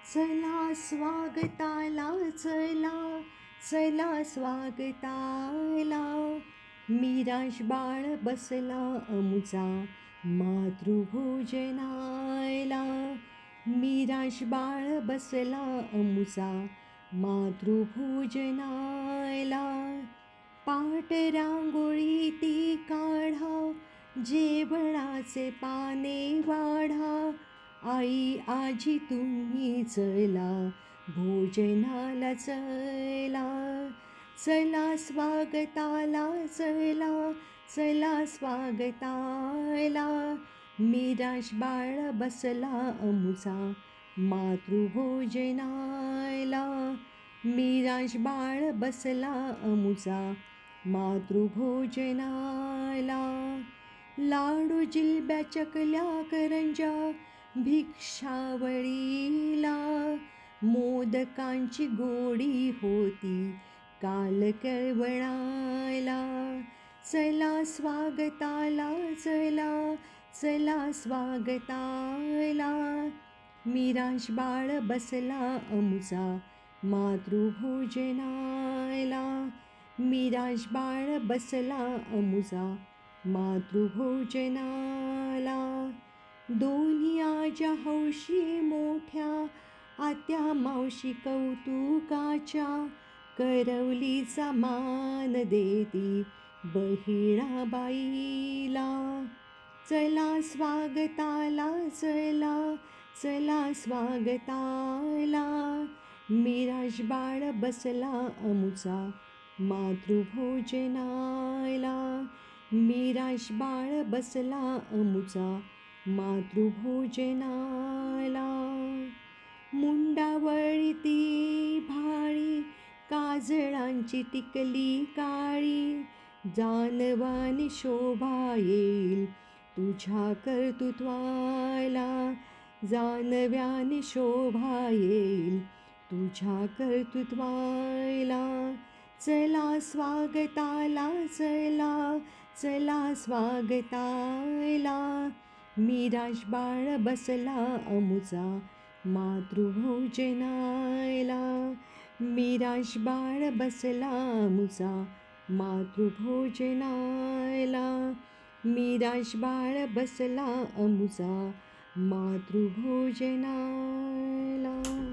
चला स्वागताला, चला चला स्वागताला. मिराज बाळ बसला अमुचा मातृभोजनाला. मिराज बाळ बसला अमुचा मातृभोजनाला. पाट रांगोळी ती काढा, जेवणाचे पाने वाढा. आई आजी तुम्ही चला, भोजनाला चला. चला स्वागताला, चला चला स्वागताला. मिराज बाळ बसला अमुचा मातृभोजनाला. मिराज बाळ बसला अमुचा मातृभोजनाला. लाडू जिलब्या चकल्या करंजा भिक्षावळीला. मोदकांची गोडी होती काल केळवणाला. चला स्वागताला, चला चला स्वागताला. मिराज बाळ बसला अमुचा मातृभोजनाला. मिराज बाळ बसला अमुचा मातृभोजनाला. दोन्ही आज्या हौशी मोठ्या, आत्या मावशी कौतुकाच्या. करवलीचा मान देती बहिणाबाईला. चला स्वागताला, चला चला स्वागताला. मिराज बाळ बसला अमुचा मातृभोजनाला. मिराज बाळ बसला अमुचा मातृभोजनाला. मुंडावळती भाळी, काजळांची टिकली काळी. जानवानी शोभा येईल तुझ्या कर्तृत्वाला. जानव्याने शोभा येईल तुझ्या कर्तृत्वाला. चला स्वागताला, चला चला स्वागताला. मिराज बाळ बसला अमुचा मातृभोजनाला. मिराज बाळ बसला अमुचा मातृभोजनाला. मिराज बाळ बसला अमुचा मातृभोजनाला.